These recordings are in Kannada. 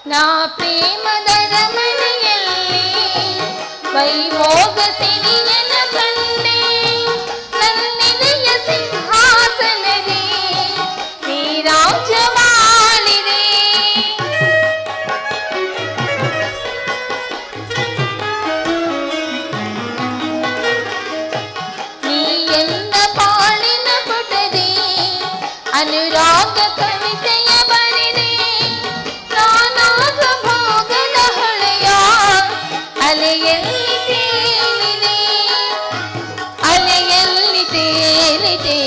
ನಾ ಪ್ರೇಮದ ಮನೆಯಲ್ಲಿ ವೈಭೋಗ ಸಿರಿಯನ ಕಂಡೆ ನನ್ನಿದೆಯ ಸಿಂಹಾಸನದಿ ನೀ ರಾಜ್ಯವಾಳಿದೆ ನೀ ಎಲ್ಲ ಪಾಳಿನ ಪುಟದಿ ಅನುರಾಗ ಕವಿತೆಯ ಬರೆದೆ ನಾನಾಗ ಭೋಗದ ಹೊಳೆಯ ಅಲೆಯಲ್ಲಿ ತೇಲಿದೆ ಅಲೆಯಲ್ಲಿ ತೇಲಿದೆ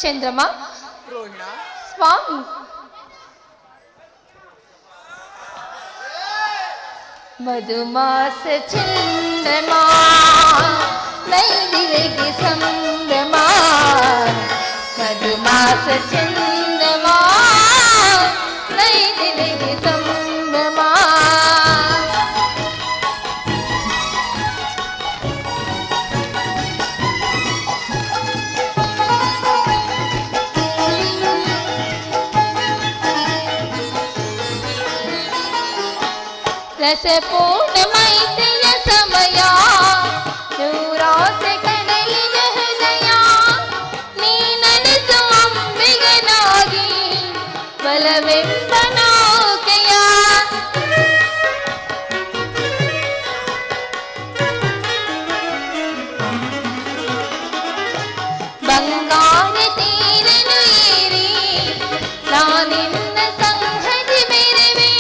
ಚಂದ್ರಮ್ಮ ಸ್ವಾಮಿ ಮಧುಮಾಸ ಚಂದ್ರಮ ನೈದಿವೆಗೆ ಸಂಭ್ರಮ ಮಧುಮಾಸ ಚಂದ್ರಮ ನೈದಿವೆಗೆ ಸಂಭ್ರಮ ರಸಪೂರ್ಣ ಮೈತ್ರಿಯ ಸಮಯ ನೂರಾಸೆ ಕಡಲಿನ ಹೃದಯ ನೀ ನನಸು ಅಂಬಿಗನಾಗಿ ಬಲವೆಂಬ ನೌಕೆಯ ಬಂಗಾರ ತೀರನು ಏರಿ ನಾನಿನ್ನ ಸಂಹತಿ ಬೆರವೆ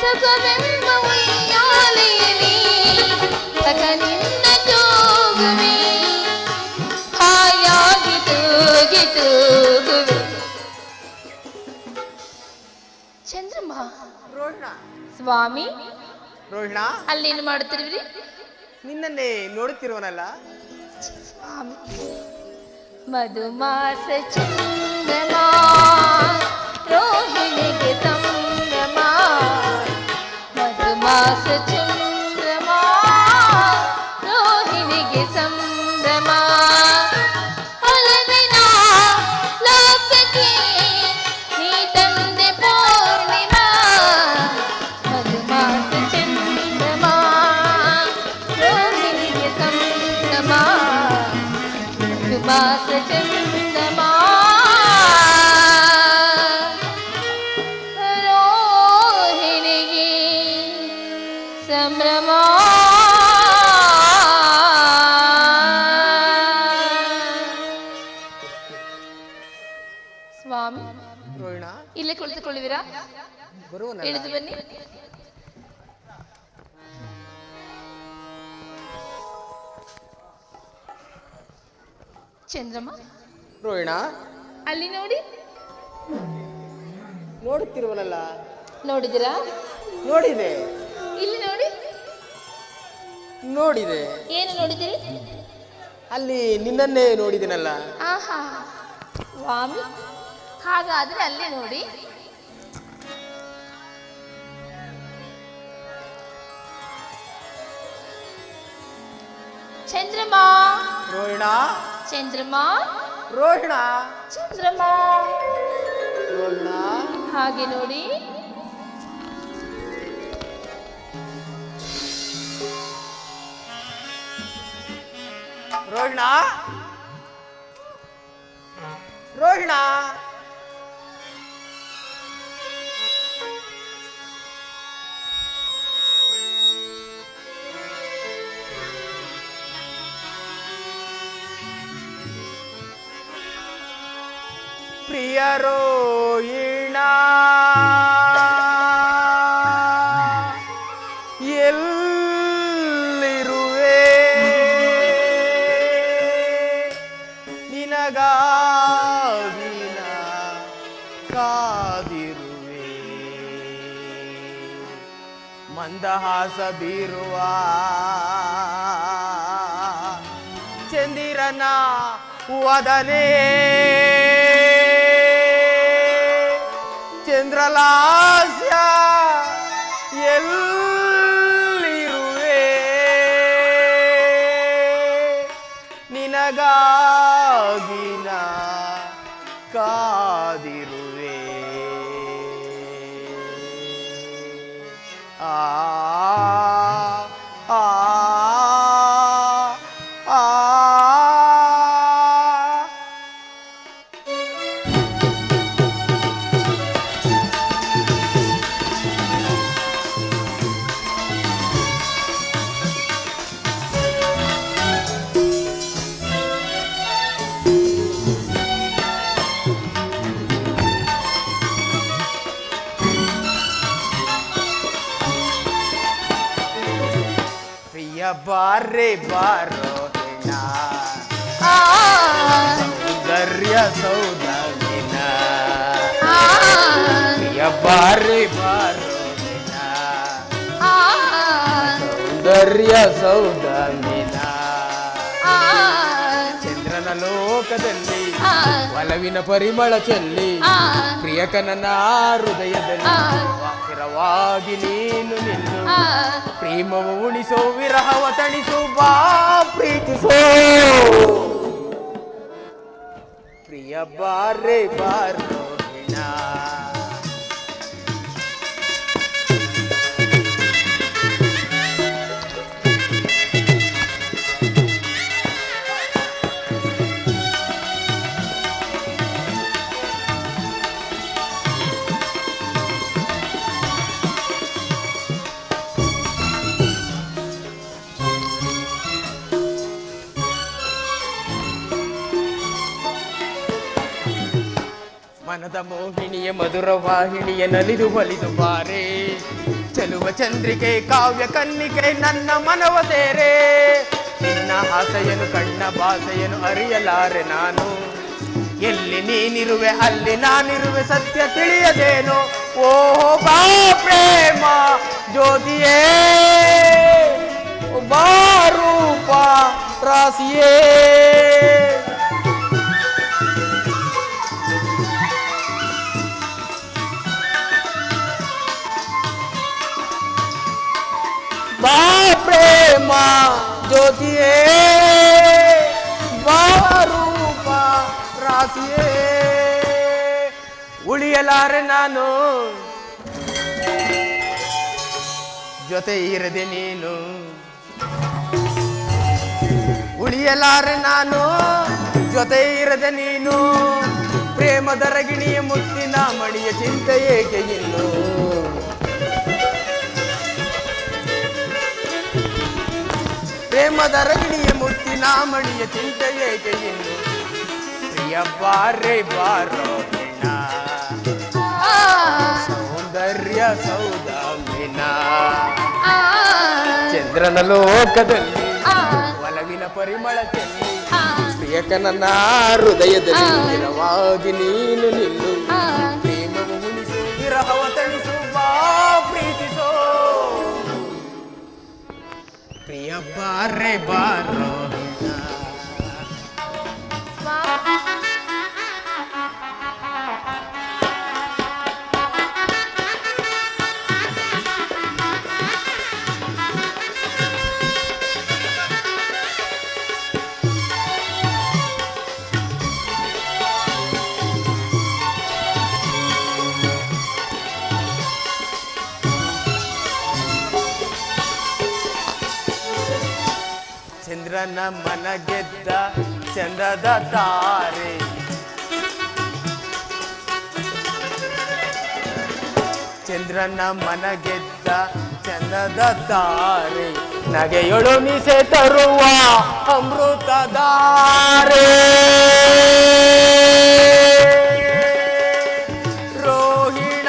ಸುಖವೆಂಬ ಉಯ್ಯಾಲೆಯಲ್ಲಿ ಸಖ ನಿನ್ನ ತೂಗುವೆ ಹಾಯಾಗಿ ತೂಗುವೆ ಚಂದ್ರಮ್ಮ ರೋಹಿಣ ಸ್ವಾಮಿ ರೋಹಿಣ ಅಲ್ಲೇನು ಮಾಡುತ್ತಿರುವಿರಿ? ನಿನ್ನನ್ನೇ ನೋಡುತ್ತಿರುವನಲ್ಲ ಸ್ವಾಮಿ ಮಧುಮಾಸ ಚಂದ್ರಮ ರೋಹಿಣಿಗೆ ಸಂಭ್ರಮ ಮಧುಮಾಸ ಚಂದ್ರಮ ರೋಹಿಣಿಗೆ ಸಂಭ್ರಮ ಒಲವಿನ ಲೋಕಕ್ಕೆ ನೀ ತಂದೆ ಪೂರ್ಣಿಮಾ ಮಧುಮಾಸ ಚಂದ್ರಮ ರೋಹಿಣಿಗೆ ಸಂಭ್ರಮ ಮಧುಮಾಸ ಚಂದ್ರಮ ರೋಹಿಣಿಗೆ ಸಂಭ್ರಮ ಸ್ವಾಮಿ ರೋಹಿಣ ಇಲ್ಲೇ ಕುಳಿತುಕೊಳ್ಳುವಿರಾ? ಬರುವನಲ್ಲ ಇಳಿದು ಬನ್ನಿ. ಚಂದ್ರಮ್ಮ ರೋಹಿಣ ಅಲ್ಲಿ ನೋಡಿ. ನೋಡುತ್ತಿರುವನಲ್ಲ ನೋಡಿದಿರಾ? ನೋಡಿದೆ ಇಲ್ಲಿ ನೋಡಿ. ನೋಡಿದೆ ಏನು ನೋಡಿದಿರಿ? ಅಲ್ಲಿ ನಿನ್ನನ್ನೇ ನೋಡಿದೆನಲ್ಲ. ಆಹಾ ಸ್ವಾಮಿ, ಹಾಗಾದ್ರೆ ಅಲ್ಲೇ ನೋಡಿ. ಚಂದ್ರಮ್ಮ ರೋಹಿಣ ಚಂದ್ರಮ್ಮ ರೋಹಿಣ ಚಂದ್ರಮ್ಮ ರೋಹಿಣ ಹಾಗೆ ನೋಡಿ. ರೋಹಿಣ ರೋಹಿಣ ಪ್ರಿಯ ರೋಹಿಣ ಎಲ್ಲಿರುವೆ ನಿನಗಾಗಿ ನಾ ಕಾದಿರುವೆ ಮಂದಹಾಸ ಬೀರುವ ಚಂದಿರನ ವದನೆ ಚಂದ್ರಲಾಸ್ಯ ಎಲ್ಲಿರುವೆ ನಿನಗಾಗಿ ನಾ ಕಾದಿರುವೆ ಬಾರೆ ಬಾರೋ ಹೆಣ ಆ ಸೌಂದರ್ಯ ಸೌದಾಮಿನ ಆ ಪ್ರಿಯ ಬಾರೆ ಬಾರೋ ಹೆಣ ಆ ಸೌಂದರ್ಯ ಸೌದಾಮಿನ ಆ ಚಂದ್ರನ ಲೋಕದಲ್ಲಿ ಆ ಒಲವಿನ ಪರಿಮಳ ಚೆಲ್ಲಿ ಆ ಪ್ರಿಯಕನನ ಹೃದಯದಲ್ಲಿ ಸ್ಥಿರವಾಗಿ ನೀನು ನಿಲ್ಲು ಆ ಪ್ರೇಮವು ಉಣಿಸೋ ವಿರಹವ ತಣಿಸು ಬಾ ಪ್ರೀತಿಸೋ ಪ್ರಿಯ ಬಾರೆ ಬಾರೋ ಹೆಣ ಮನದ ಮೋಹಿನಿಯ ಮಧುರ ವಾಹಿನಿಯ ನಲಿದು ಬಲಿದು ಬಾರೆ ಚೆಲುವ ಚಂದ್ರಿಕೆ ಕಾವ್ಯ ಕನ್ನಿಕೆ ನನ್ನ ಮನವ ಸೇರೆ ನಿನ್ನ ಆಸೆಯನು ಕಣ್ಣ ಭಾಷೆಯನು ಅರಿಯಲಾರೆ ನಾನು ಎಲ್ಲಿ ನೀನಿರುವೆ ಅಲ್ಲಿ ನಾನಿರುವೆ ಸತ್ಯ ತಿಳಿಯದೇನೋ ಓಹೋ ಬಾ ಪ್ರೇಮ ಜ್ಯೋತಿಯೇ ಬಾ ರೂಪ ರಾಸಿಯೇ ಬಾ ಪ್ರೇಮ ಜ್ಯೋತಿಯೇ ಬಾ ರೂಪ ರಾಸಿಯೇ ಉಳಿಯಲಾರೆ ನಾನು ಜೊತೆ ಇರದೆ ನೀನು ಉಳಿಯಲಾರೆ ನಾನು ಜೊತೆ ಇರದೆ ನೀನು ಪ್ರೇಮದ ರಗಿಣಿಯ ಮುತ್ತಿನ ಮಣಿಯ ಚಿಂತೆ ಏಕೆ ಇನ್ನು ಪ್ರೇಮದ ರಗಿಣಿಯ ಮುತ್ತಿನ ಮಣಿಯ ಚಿಂತೆ ಏಕೆ ಇನ್ನು ಪ್ರಿಯ ಬಾರೆ ಬಾರೋ ಹೆಣ ಸೌಂದರ್ಯ ಸೌದಾಮಿನ ಚಂದ್ರನ ಲೋಕದಲ್ಲಿ ಒಲವಿನ ಪರಿಮಳ ಚೆಲ್ಲಿ ಪ್ರಿಯಕನನ ಹೃದಯದಲ್ಲಿ ಸ್ಥಿರವಾಗಿ ನೀನು ನಿಲ್ಲು ಪ್ರೇಮವು ಉಳಿಸು ವಿರಹವ ತಣಿಸು ಬಾ ಪ್ರೀತಿಸೋ ಪ್ರಿಯ ಬಾರೆ ಬಾರೋ ಚಂದ್ರನ ಮನ ಗೆದ್ದ ಚಂದ್ರದ ತಾರೆ ಚಂದ್ರನ ಮನ ಗೆದ್ದ ಚಂದ್ರದ ತಾರೆ ನಗೆಯೊಳು ಮೀಸೆ ತರುವ ಅಮೃತಧಾರೆ ರೋಹಿಣ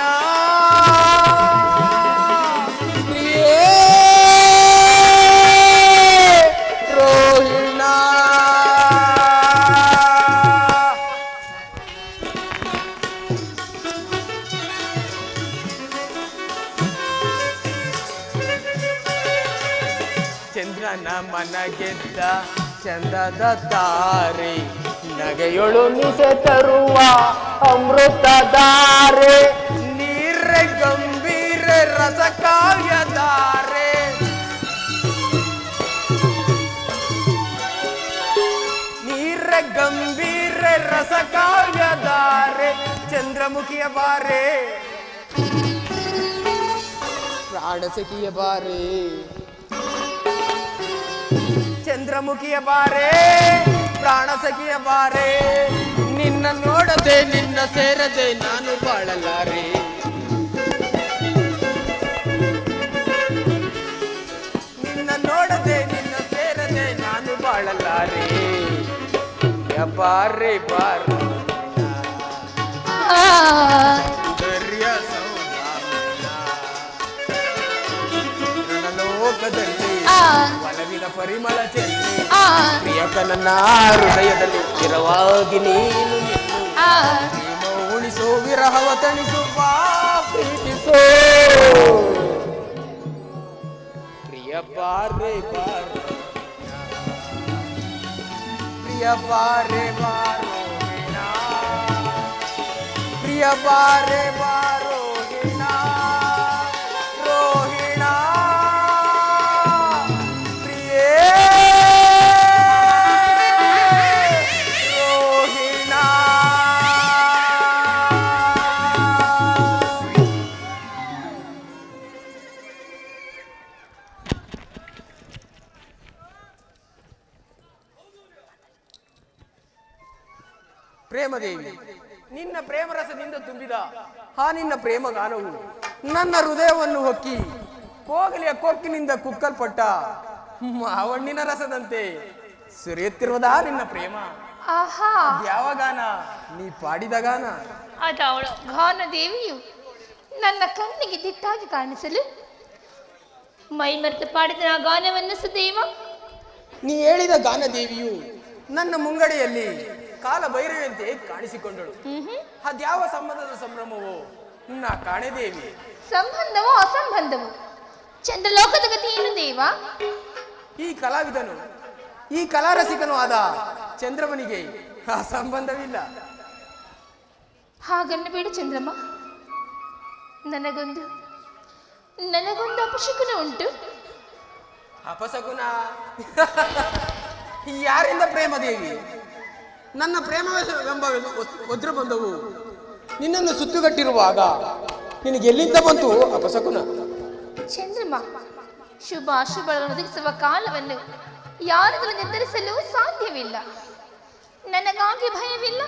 ಪ್ರಿಯೇ ರೋಹಿಣ ಚಂದ್ರನ ಮನ ಗೆದ್ದ ಚಂದದ ತಾರೆ ನಗೆಯೊಳು ನಿಸೆ ತರುವ ಅಮೃತಧಾರೆ ನೀರ ಗಂಭೀರ ರಸ ಕಾವ್ಯಧಾರೆ ನೀರ ಗಂಭೀರ ರಸ ಕಾವ್ಯಧಾರೆ ಚಂದ್ರಮುಖಿಯ ಬಾರೆ ಪ್ರಾಣ ಸಖಿಯ ಬಾರೆ ಚಂದ್ರಮುಖಿಯ ಬಾರೆ ಪ್ರಾಣ ಸಖಿಯ ಬಾರೆ ನಿನ್ನ ನೋಡದೆ ನಿನ್ನ ಸೇರದೆ ನಾನು ಬಾಳಲಾರೆ ನಿನ್ನ ನೋಡದೆ ನಿನ್ನ ಸೇರದೆ ನಾನು ಬಾಳಲಾರೆ ಬಾರೆ ಬಾರ ಸೌಂದರ್ಯ ಸೌದಾಮಿನ ನನ್ನ ಲೋಕದಲ್ಲಿ ಒಲವಿನ ನಿನ್ನ ಪರಿಮಳ ಚೆಲ್ಲಿ ಆ ಪ್ರಿಯಕನನ್ನ ಹೃದಯದಲ್ಲಿ ಸ್ಥಿರವಾಗಿ ನೀನು ನಿಲ್ಲು. ಆ ಪ್ರೇಮ ಉಳಿಸೋ ವಿರಹವ ತಣಿಸು ಬಾ ಪ್ರೀತಿಸೋ ಪ್ರಿಯ ಬಾರೆ ಬಾರೋ ಪ್ರಿಯ ಬಾರೆ ಬಾರೋ ವೀಣಾ ಪ್ರಿಯ ಬಾರೆ ಬಾರೋ ವೀಣಾ ರೋಹಿಣಾ ಪ್ರಿಯೇ ರೋಹಿಣಾ ಪ್ರೇಮದೇವಿ, ನಿನ್ನ ಪ್ರೇಮರಸದಿಂದ ತುಂಬಿದ ಆ ನಿನ್ನ ಪ್ರೇಮ ಗಾನವು ನನ್ನ ಹೃದಯವನ್ನು ಹೊಕ್ಕಿ ಕೋಗಲಿಯ ಕೊಕ್ಕಿನಿಂದ ಕುಕ್ಕಲ್ಪಟ್ಟ ಮಾವಣ್ಣಿನ ರಸದಂತೆ ಸುರಿಯುತ್ತಿರುವುದಾ ನಿನ್ನ ಪ್ರೇಮ. ಆಹಾ ಯಾವ ಗಾನ? ನೀ ಪಾಡಿದ ಗಾನ. ಅದವಳು ಗಾನ ದೇವಿಯು ನನ್ನ ಕಣ್ಣಿಗೆ ದಿಟ್ಟಾಗಿ ಕಾಣಿಸಲು ಮೈ ಮರೆತು ಪಾಡಿದ ಆ ಗಾನವನ್ನು ಸುದೇವ. ನೀ ಹೇಳಿದ ಗಾನ ದೇವಿಯು ನನ್ನ ಮುಂಗಡೆಯಲ್ಲಿ ಕಾಲ ಭೈರವಿಯಂತೆ ಕಾಣಿಸಿಕೊಂಡಳು. ಅದ್ಯಾವ ಸಂಬಂಧದ ಸಂಭ್ರಮವೋ ನಾ ಕಾಣೆದೇವಿ. ಸಂಬಂಧವೋ ಅಸಂಬಂಧವೋ ಚಂದ್ರಲೋಕದ ಗತಿ ಏನು ದೇವ? ಈ ಕಲಾವಿದನು ಈ ಕಲಾರಸಿಕನೂ ಆದ ಚಂದ್ರಮನಿಗೆ ಆ ಸಂಬಂಧವಿಲ್ಲ. ಹಾಗನ್ನು ಬೇಡ ಚಂದ್ರಮ್ಮ, ನನಗೊಂದು ಅಪಶಕುನ ಉಂಟು. ಅಪಶಕುನ? ಯಾರಿಂದ ಪ್ರೇಮದೇವಿ? ನನ್ನ ಪ್ರೇಮವೆಂಬ ವಜ್ರ ಬಂಧವು ನಿನ್ನನ್ನು ಸುತ್ತುಗಟ್ಟಿರುವಾಗ ನಿನಗೆ ಎಲ್ಲಿಂದ ಬಂತು ಅಪಶಕುನ? ಚಂದ್ರಮ್ಮ, ಶುಭ ಅಶುಭಗಳನ್ನು ಒದಗಿಸುವ ಕಾಲವನ್ನು ಯಾರಿಂದಲೂ ನಿರ್ಧರಿಸಲು ಸಾಧ್ಯವಿಲ್ಲ. ನನಗಾಗಿ ಭಯವಿಲ್ಲ,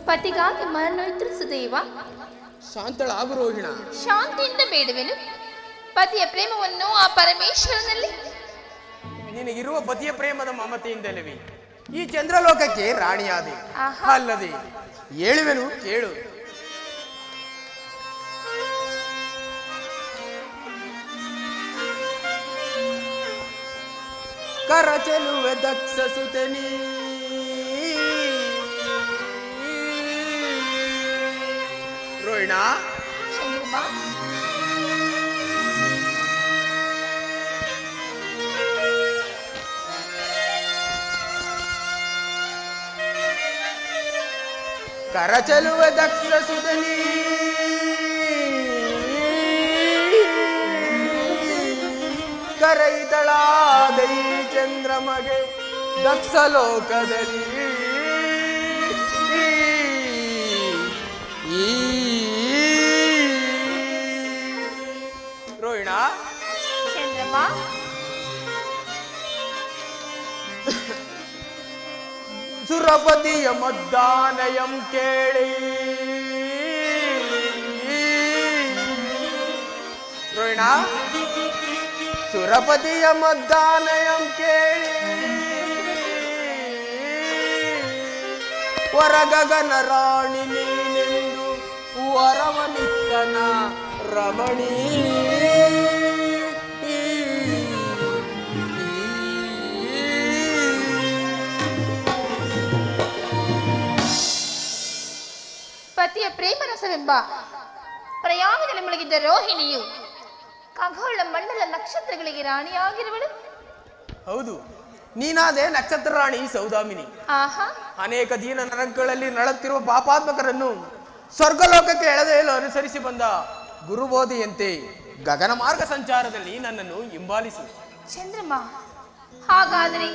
ಪತಿಗಾಗಿ ಮರಣೋಯ್ತು ಸುದೇವ. ಶಾಂತಳಾಗು ರೋಹಿಣ. ಶಾಂತಿಯಿಂದ ಬೇಡುವೆನು ಪತಿಯ ಪ್ರೇಮವನ್ನು ಆ ಪರಮೇಶ್ವರನಲ್ಲಿ. ನಿನಗಿರುವ ಪತಿಯ ಪ್ರೇಮದ ಮಮತೆಯಿಂದಲವೇ ಈ ಚಂದ್ರಲೋಕಕ್ಕೆ ರಾಣಿಯಾದೆ. ಆಹಾ. ಅಲ್ಲದೆ ಹೇಳುವೆನು ಕೇಳು. ಕರ ಚೆಲುವೆ ದಕ್ಷ ಸುತನಿ ರೋಹಿಣ. ಚಂದ್ರಮ್ಮ, ಕರ ಚೆಲುವ ದಕ್ಷ ಸುಧನಿ ಕರೈತಳಾದೈ ಚಂದ್ರಮಗೆ ದಕ್ಷ ಲೋಕದಲ್ಲಿ ರೋಹಿಣ. ಚಂದ್ರಮ್ಮ, ಸುರಪತಿಯ ಮದ್ದಾನಯಂ ಕೇಳಿ ರೋಹಿಣ. ಸುರಪತಿಯ ಮದ್ದಾನಯಂ ಕೇಳಿ ವರಗಗನ ರಾಣಿ ನೀನೆಂದು ವರವನಿತ್ತನ ರಮಣೀ. ಪತಿಯ ಪ್ರೇಮರಸವೆಂಬ ಪ್ರಯಾಗದಲ್ಲಿ ಮುಳುಗಿದ್ದ ರೋಹಿಣಿಯು ಖಗೋಳ ಮಂಡಲ ನಕ್ಷತ್ರಗಳಿಗೆ ರಾಣಿಯಾಗಿರುವಳು. ಹೌದು, ನೀನಾದೆ ನಕ್ಷತ್ರ ರಾಣಿ ಸೌದಾಮಿನಿ. ಆಹಾ, ಅನೇಕ ದೀನ ನರಕಗಳಲ್ಲಿ ನಳತ್ತಿರುವ ಪಾಪಾತ್ಮಕರನ್ನು ಸ್ವರ್ಗಲೋಕಕ್ಕೆ ಎಳೆದೊಯ್ಯಲು ಅನುಸರಿಸಿ ಬಂದ ಗುರುಬೋಧಿಯಂತೆ ಗಗನ ಮಾರ್ಗ ಸಂಚಾರದಲ್ಲಿ ನನ್ನನ್ನು ಹಿಂಬಾಲಿಸು. ಚಂದ್ರಮ್ಮ, ಹಾಗಾದರೆ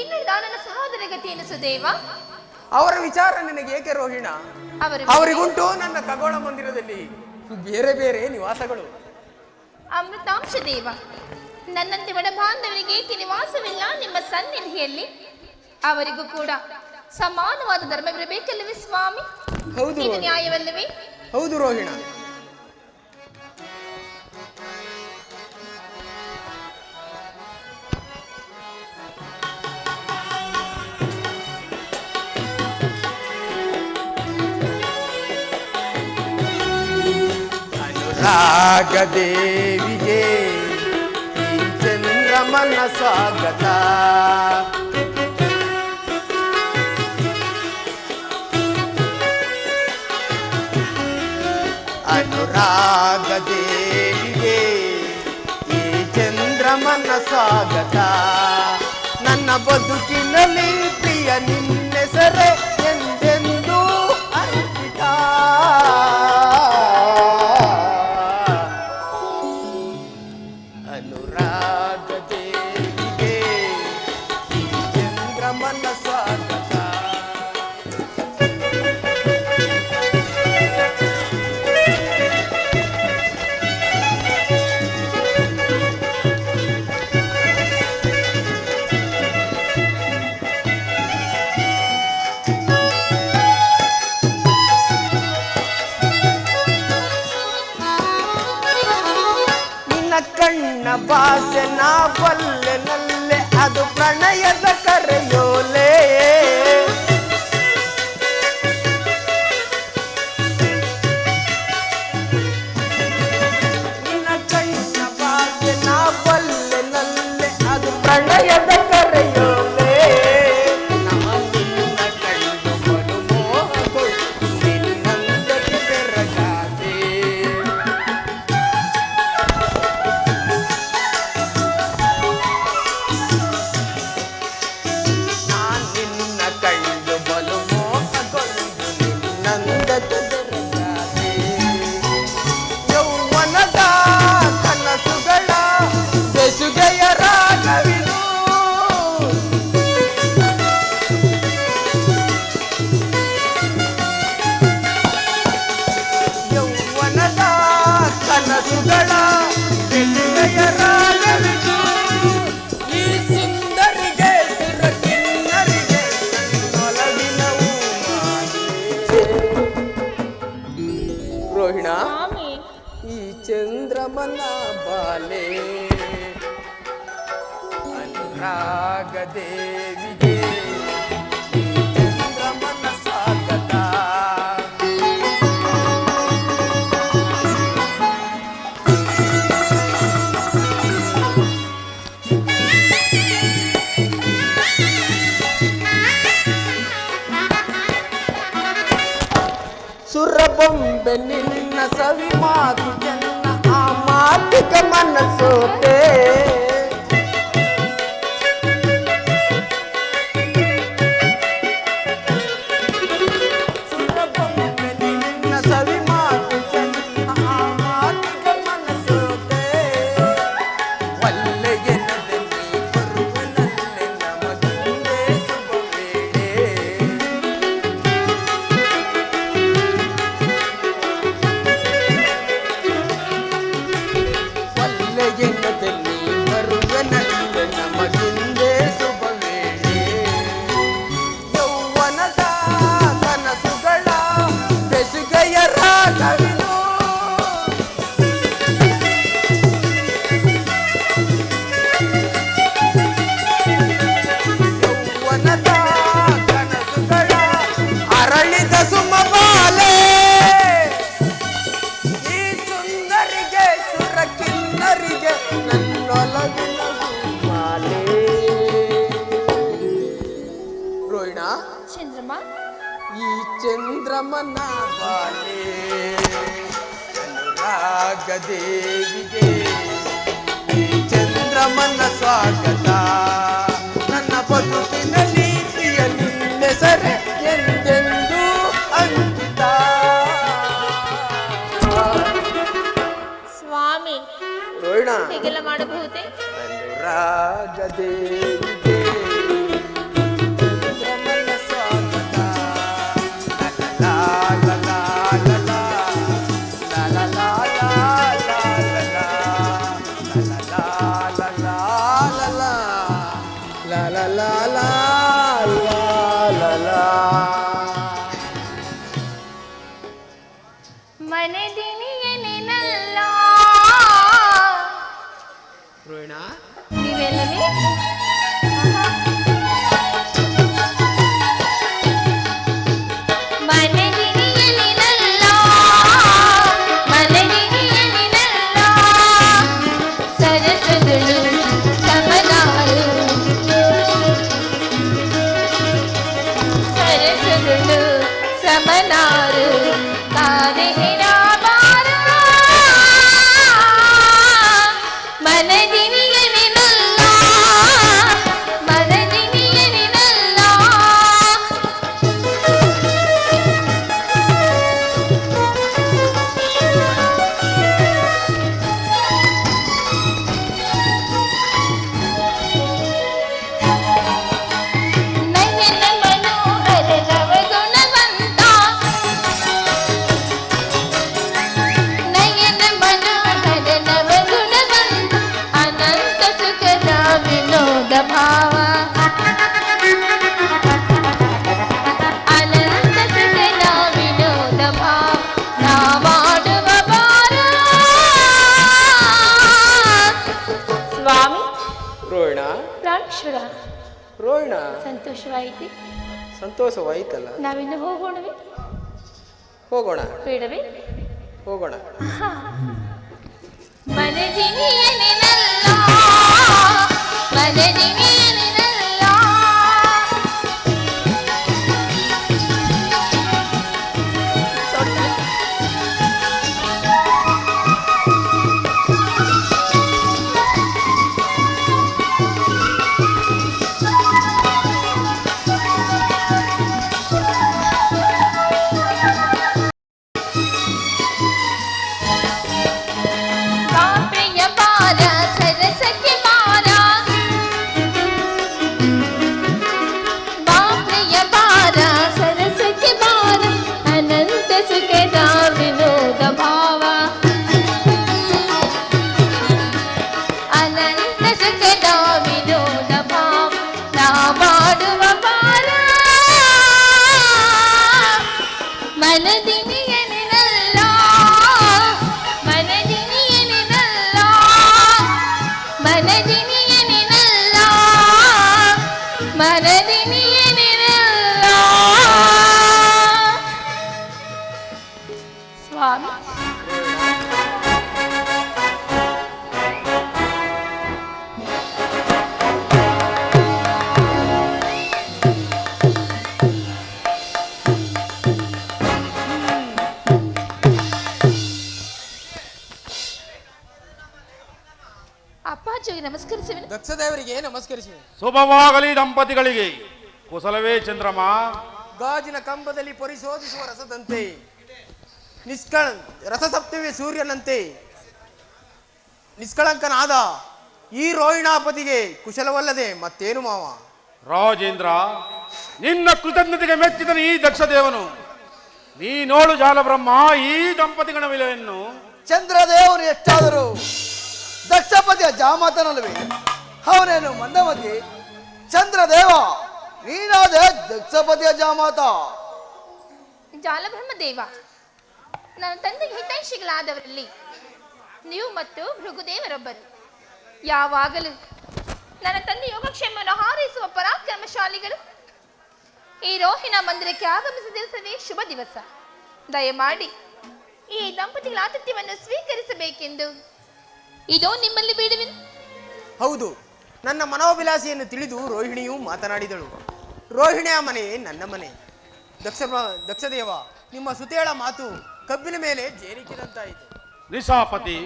ಇನ್ನು ನನ್ನ ಸಹೋದರ ಗತಿಯನ್ನು ಸುದೇವ. ಅವರ ವಿಚಾರ ನಿನಗೆ ಏಕೆ ರೋಹಿಣ? ಅವರಿಗುಂಟು ನನ್ನ ಖಗೋಳ ಮಂದಿರದಲ್ಲಿ ಬೇರೆ ಬೇರೆ ನಿವಾಸಗಳು. ಅಮೃತಾಂಶ ದೇವ, ನನ್ನಂತೆ ಬಡ ಬಾಂಧವರಿಗೆ ಏಕೆ ನಿವಾಸವಿಲ್ಲ ನಿಮ್ಮ ಸನ್ನಿಧಿಯಲ್ಲಿ? ಅವರಿಗೂ ಕೂಡ ಸಮಾನವಾದ ಧರ್ಮವಿರಬೇಕಲ್ಲವೇ ಸ್ವಾಮಿ? ಹೌದು, ಇದು ನ್ಯಾಯವಲ್ಲವೇ? ಹೌದು ರೋಹಿಣ. ಅನುರಾಗ ದೇವಿಗೆ ಈ ಚಂದ್ರಮನ ಚಂದ್ರಮನ ಸ್ವಾಗತ. ಅನುರಾಗ ದೇವಿಗೆ ಈ ಚಂದ್ರಮನ ಸ್ವಾಗತ. ನನ್ನ ಬದುಕಿನಲ್ಲಿ ಪ್ರಿಯ ನಿನ್ನೆಸರೆ ಎಂದೆಂದೂ ಅರ್ಪಿತ. ಅನುರಾಗ ದೇವಿಗೆ ಈ ಚಂದ್ರಮನ ಸ್ವಾಗತ. ಕಣ್ಣ ಭಾಷೆ ನಾ ಬಲ್ಲೆ ನಲ್ಲೆ ಅದು ಪ್ರಣಯದ ಕರೆಯೋಲೆ. ನಿನ್ನ ಕಣ್ಣ ಭಾಷೆ ನಾ ಬಲ್ಲೆ ನಲ್ಲೆ ಅದು ಪ್ರಣಯದ ಕರೆಯೋಲೆ. ನಾನು ನಿನ್ನ ಕಂಡು ಬಲು ಮೋಹಗೊಂಡು ನಿನ್ನಂದಕ್ಕೆ ಬೆರಗಾದೆ. ಯೌವನದ ಕನಸುಗಳ ಬೆಸುಗೆಯ ರಾಗವಿದು. ಯೌವನದ ಕನಸುಗಳ ಬೆಸುಗೆಯ ರಾಗವಿದು. ಈ ಸುಂದರಿಗೆ ಸುರಕಿನ್ನರಿಗೆ ನನ್ನೊಲವಿನವು ರೋಹಿಣ, ಈ ಚಂದ್ರಮನ ಬಾಲೆ ಅನುರಾಗ ದೇವಿಗೆ ಈ ಚಂದ್ರಮನ ಸ್ವಾಗತ. ಸುರಬೊಂಬೆ ನಿನ್ನ ಸವಿ ಮಾತು ಚೆನ್ನ ಆ ಮಾತಿಗೆ ಮನಸೋತೆ. ಸುರಬೊಂಬೆ ನಿನ್ನ ಸವಿ ಮಾತು ಚೆನ್ನ ಆ ಮಾತಿಗೆ ಮನಸೋತೆ. ಒಲ್ಲೆಯನದೆ ನೀ ಬರುವನಲ್ಲೆ ನಮಗಿಂದೇ ಶುಭ ವೇಳೆ. ಎನ್ನದಲ್ಲಿ ಬರುವನಲ್ಲ ನಮಗಿಂದೇ ಶುಭ ವೇಳೆ. ಯೌವನದ ಕನಸುಗಳ ಬೆಸುಗೆಯ ರಾಗವಿದು. ಯೌವನದ ಕನಸುಗಳ ಅರಳಿದ ಸುಮಬಾಲೆ. ಈ ಸುಂದರಿಗೆ ಸುರಕಿನ್ನರಿಗೆ ನನ್ನೊಲವಿನ ಮಾಲೆ. ರೋಹಿಣ, ಚಂದ್ರಮ, ಈ ಚಂದ್ರಮನ ಬಾಲೆ ಅನುರಾಗ ದೇವಿಗೆ ಈ ಚಂದ್ರಮನ ಸ್ವಾಗತ. ನನ್ನ ಬದುಕಿನಲ್ಲಿ ಪ್ರಿಯ ನಿನ್ನೆಸರೆ ಎಂದೆಂದೂ ಅಂಕಿತ. ಸ್ವಾಮಿ, ರೋಹಿಣ, ಹೀಗೆಲ್ಲ ಮಾಡಬಹುದೇ? ಅನುರಾಗ ದೇವಿಗೆ ಚಂದ್ರಮನ ಸ್ವಾಗತ. ಲಾ ಲಾ ಲಾ ಲಾ ಲಾ ಲಾ ಲಾ ಲಾ ಲಾ ಲಾ ಲಾ ಲಾ. ಮನೆದಿನಿಯೇನಲ್ಲ ರೋಹಿಣ, ನೀವೆಲ್ಲವೇ समनार कारेरा बार मनदिनियनिनल्ला मनदिनियनिनल्ला नयन मनोहर नवगुणवंता नयन मनोहर नवगुणवंत अनंत सुखदा विनोद भाव अनंत सुखदा विनोद भाव नावाಡುವ ಬಾರ ಸ್ವಾಮಿ ರೋಹಿಣ ಪ್ರಾಣೇಶ್ವರ ರೋಹಿಣ ಸಂತೋಷವಾಯಿತು. ಸಂತೋಷವಾಯ್ತಲ್ಲ, ನಾವಿನ್ನು ಹೋಗೋಣವೇ ಹೋಗೋಣ ಬೇಡವೇ? ಹೋಗೋಣ. ಮನದಿನಿಯನಿನಲ್ಲ ಮನದಿನಿಯನಿನಲ್ಲ ಕಾಪ್ರಿಯ ಬಾರ ಸರಸಕ್ಕೆ ಬಾರ ಬಾಪ್ರಿಯ ಬಾರ ಸರಸಕ್ಕೆ ಬಾರ ಅನಂತ ಸುಖದ ವಿನೋದ ಭಾವ ಅನಂತ ಸುಖದ ವಿನೋದ ಭಾವ ನಾವಾಡುವ ಬಾರ ಮನದಿನಿಯನಿನಲ್ಲ ಮನದಿನಿಯನಿನಲ್ಲ ಮನದಿನಿಯನಿನಲ್ಲ ಮನದಿನಿಯನಿನಲ್ಲ ಸ್ವಾಮಿ ಅಪ್ಪಾಜಿಗೆ ನಮಸ್ಕರಿಸುವೆ. ದಕ್ಷದೇವರಿಗೆ ನಮಸ್ಕರಿಸಿ. ಶುಭವಾಗಲಿ ದಂಪತಿಗಳಿಗೆ. ಕುಶಲವೇ ಚಂದ್ರಮ? ಗಾಜಿನ ಕಂಬದಲ್ಲಿ ಪರಿಶೋಧಿಸುವ ರಸದಂತೆ ರಸಸಪ್ತಮಿ ಸೂರ್ಯನಂತೆ ನಿಷ್ಕಳಂಕನಾದ ಈ ರೋಹಿಣಾಪತಿಗೆ ಕುಶಲವಲ್ಲದೆ ಮತ್ತೇನು ಮಾವ? ರಾಜೇಂದ್ರ, ನಿನ್ನ ಕೃತಜ್ಞತೆಗೆ ಮೆಚ್ಚಿದನ ಈ ದಕ್ಷದೇವನು. ನೀ ನೋಡು ಜಾಲಬ್ರಹ್ಮ, ಈ ದಂಪತಿಗಳ ವಿಲೆಯನ್ನು. ಚಂದ್ರದೇವನು ಎಷ್ಟಾದರೂ ದಕ್ಷಪತಿಯ ಜಾಮಾತನಲ್ವೇ? ಅವನೇನು ಮಂದಮತಿ? ಚಂದ್ರದೇವ ನೀನಾದೆ ದಕ್ಷಪತಿಯ ಜಾಮಾತ. ಜಾಲಬ್ರಹ್ಮ ದೇವ, ನನ್ನ ತಂದೆಗೆ ಹಿತೈಷಿಗಳಾದವರಲ್ಲಿ ನೀವು ಮತ್ತು ಭೃಗುದೇವರೊಬ್ಬರು. ಯಾವಾಗಲೂ ನನ್ನ ತಂದೆ ಯೋಗಕ್ಷೇಮವನ್ನು ಹಾರೈಸುವ ಪರಾಕ್ರಮಶಾಲಿಗಳು. ಈ ರೋಹಿಣ ಮಂದಿರಕ್ಕೆ ಆಗಮಿಸಿದ ದಿವಸವೇ ಶುಭ ದಿವಸ. ದಯಮಾಡಿ ಈ ದಂಪತಿಗಳ ಆತಿಥ್ಯವನ್ನು ಸ್ವೀಕರಿಸಬೇಕೆಂದು ಇದೋ ನಿಮ್ಮಲ್ಲಿ ಬೇಡುವೆನು. ಹೌದು, ನನ್ನ ಮನೋಭಿಲಾಷೆಯನ್ನು ತಿಳಿದು ರೋಹಿಣಿಯು ಮಾತನಾಡಿದಳು. ರೋಹಿಣಿಯ ಮನೆ ನನ್ನ ಮನೆ. ದಕ್ಷದೇವ, ನಿಮ್ಮ ಸುತೇಳ ಮಾತು ಕಬ್ಬಿನ ಮೇಲೆ ಜೇನಿಕ್ಕಿದಂತಾಯಿತು. ನಿಶಾಪತಿ,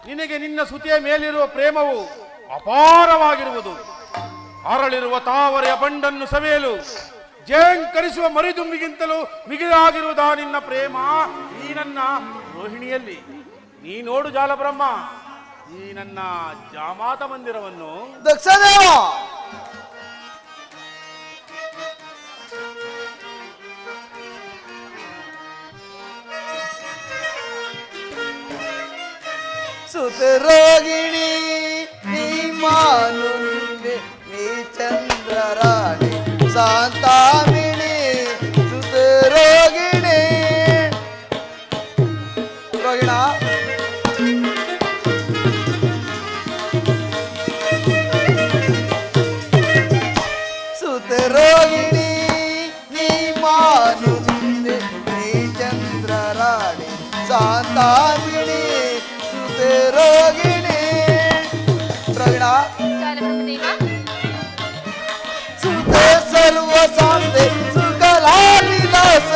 ನಿನಗೆ ನಿನ್ನ ಸುತಿಯ ಮೇಲಿರುವ ಪ್ರೇಮವು ಅಪಾರವಾಗಿರುವುದು. ಅರಳಿರುವ ತಾವರೆಯ ಬಂಡನ್ನು ಸವೆಯಲು ಜೇಂಕರಿಸುವ ಮರಿದುಂಬಿಗಿಂತಲೂ ಮಿಗಿಲಾಗಿರುವುದಾ ನಿನ್ನ ಪ್ರೇಮ ಈ ನನ್ನ ರೋಹಿಣಿಯಲ್ಲಿ? ನೀ ನೋಡು ಜಾಲಬ್ರಹ್ಮ, ಈ ನನ್ನ ಜಾಮಾತ ಮಂದಿರವನ್ನು. ದಕ್ಷದೇವ ಸುತರೋಗಿಣಿ ನೀ ಮಾನು ನೀ ಚಂದ್ರರಾಣಿ ಶಾಂತಾಮಿಣಿ ಸುತರೋಗಿಣಿ. ರೋಗಿಣ ಸುತರೋಗಿಣಿ ನೀ ಮಾನು ನೀ ಚಂದ್ರರಾಣಿ ಶಾಂತಾಮಿಣಿ ರೋಗಿಣಿ. ರೋಗಿಣ ಜಾಲಬ್ರಹ್ಮದೇವ, ಸುಖ ಸರ್ವ ಶಾಂತಿ ಸುಖಲಾಭಿಲಾಸ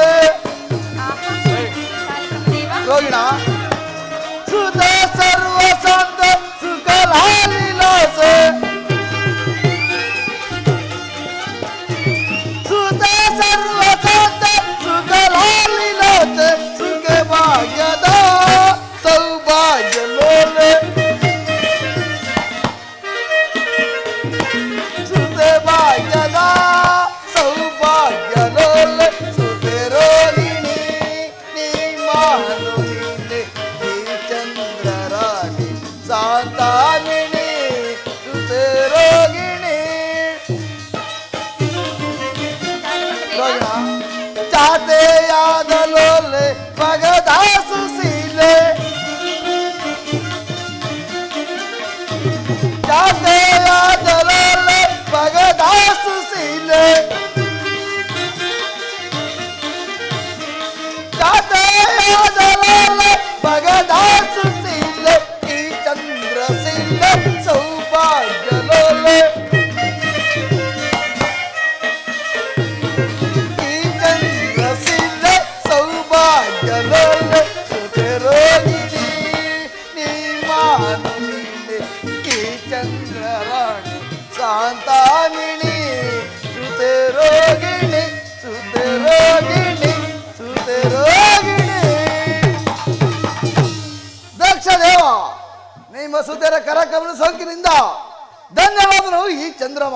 ಜಾತೆಯಾದಲೋಲೆ ಪಗದಾಸು ಸೀಲೆ ಜಾತೆಯಾದಲೋಲೆ ಪಗದಾಸು ಸೀಲೆ ಜಾತೆಯಾದಲೋಲೆ ಪಗದಾಸು ಸೀಲೆ ಈ ಚಂದ್ರ ಸೀಲೆ ಸೌಭಾಗ್ಯಲೋಲೆ ಶಾಂತಾಮಿಣಿ ಸುತೆ ರೋಗಿಣಿ ಸುತೆ ರೋಗಿಣಿ ಸುತೆ ರೋಗಿಣಿ. ದಕ್ಷ ದೇವ, ನಿಮ್ಮ ಸುತೆರ ಕರಕಮಲ ಸೋಂಕಿನಿಂದ ಧನ್ಯವಾದನು ಈ ಚಂದ್ರಮ.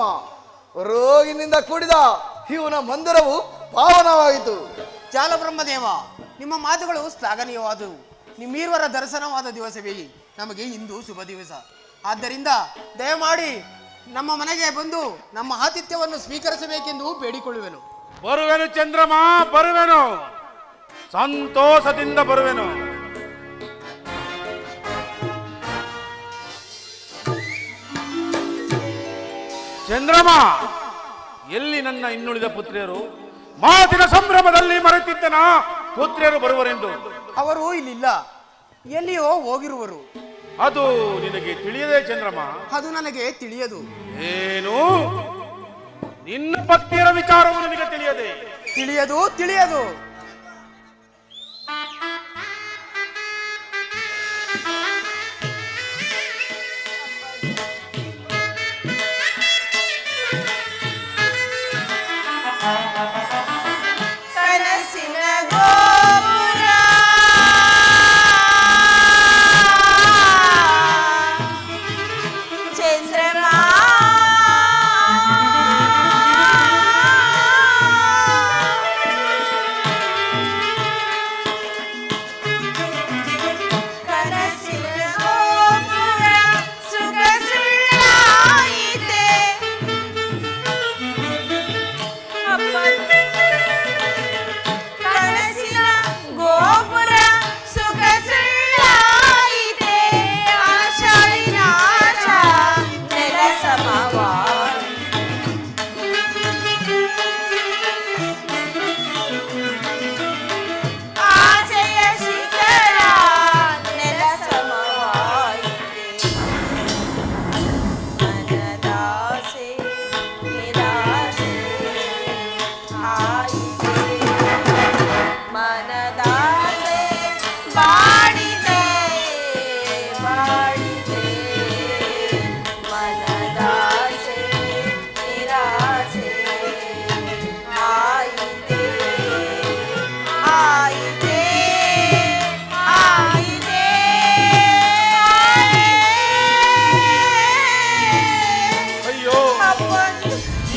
ರೋಗಿನಿಂದ ಕೂಡಿದ ಇವನ ಮಂದಿರವು ಪಾವನವಾಯಿತು. ಜಾಲಬ್ರಹ್ಮದೇವ, ನಿಮ್ಮ ಮಾತುಗಳು ಶ್ಲಾಘನೀಯವಾದವು. ನಿಮ್ಮೀರ್ವರ ದರ್ಶನವಾದ ದಿವಸವೇ ನಮಗೆ ಇಂದು ಶುಭ ದಿವಸ. ಆದ್ದರಿಂದ ದಯಮಾಡಿ ನಮ್ಮ ಮನೆಗೆ ಬಂದು ನಮ್ಮ ಆತಿಥ್ಯವನ್ನು ಸ್ವೀಕರಿಸಬೇಕೆಂದು ಬೇಡಿಕೊಳ್ಳುವೆನು. ಬರುವೆನು ಚಂದ್ರಮ, ಬರುವೆನು, ಸಂತೋಷದಿಂದ ಬರುವೆನು. ಚಂದ್ರಮ, ಎಲ್ಲಿ ನನ್ನ ಇನ್ನುಳಿದ ಪುತ್ರಿಯರು? ಮಾತಿನ ಸಂಭ್ರಮದಲ್ಲಿ ಮರೆತಿದ್ದನ ಪುತ್ರಿಯರು ಬರುವರೆಂದು. ಅವರು ಇಲ್ಲಿಲ್ಲ, ಎಲ್ಲಿಯೋ ಹೋಗಿರುವರು. ಅದು ನಿನಗೆ ತಿಳಿಯದೆ ಚಂದ್ರಮ? ಅದು ನನಗೆ ತಿಳಿಯದು. ಏನು? ನಿನ್ನ ಪತ್ನಿಯರ ವಿಚಾರವು ನಿನಗೆ ತಿಳಿಯದೆ? ತಿಳಿಯದು.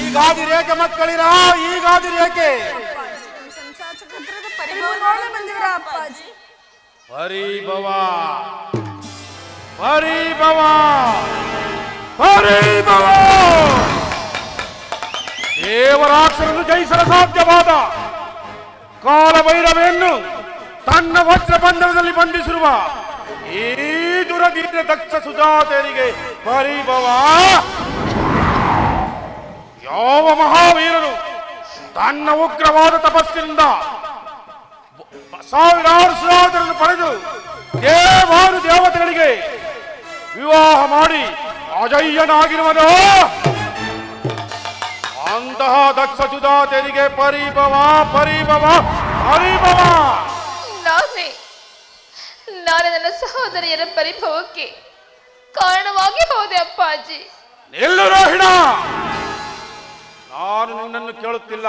ಈಗಾದಿರೇಕೆ ಮಕ್ಕಳಿರ, ಈಗಾದಿರೇಕೆ? ಪರಿಭವ ಪರಿಭವ ಪರಿಭವ. ದೇವರಾಕ್ಷರನ್ನು ಜಯಿಸಲು ಸಾಧ್ಯವಾದ ಕಾಲಭೈರವೆಯನ್ನು ತನ್ನ ವಜ್ರ ಬಂಧನದಲ್ಲಿ ಬಂಧಿಸಿರುವ ಈ ದುರಧೀರ ದಕ್ಷ ಸುಜಾತೆಯರಿಗೆ ಪರಿಭವ. ಯಾವ ಮಹಾವೀರನು ತನ್ನ ಉಗ್ರವಾದ ತಪಸ್ಸಿನಿಂದ ಸಾವಿರಾರು ಸುಜಾತರನ್ನು ಪಡೆದು ದೇವಾನು ದೇವತೆಗಳಿಗೆ ವಿವಾಹ ಮಾಡಿ ಅಜಯ್ಯನಾಗಿರುವನು? ಅಂತಹ ದಕ್ಷ ಸುಜಾತೆಯರಿಗೆ ಪರಿಭವ ಪರಿಭವ ಪರಿಭವ. ನಾನು ನನ್ನ ಸಹೋದರಿಯರ ಪರಿಭವಕ್ಕೆ ಕಾರಣವಾಗಿ ಹೋದೆ ಅಪ್ಪಾಜಿ. ನಿಲ್ಲು ರೋಹಿಣ, ನಾನು ನಿನ್ನನ್ನು ಕೇಳುತ್ತಿಲ್ಲ,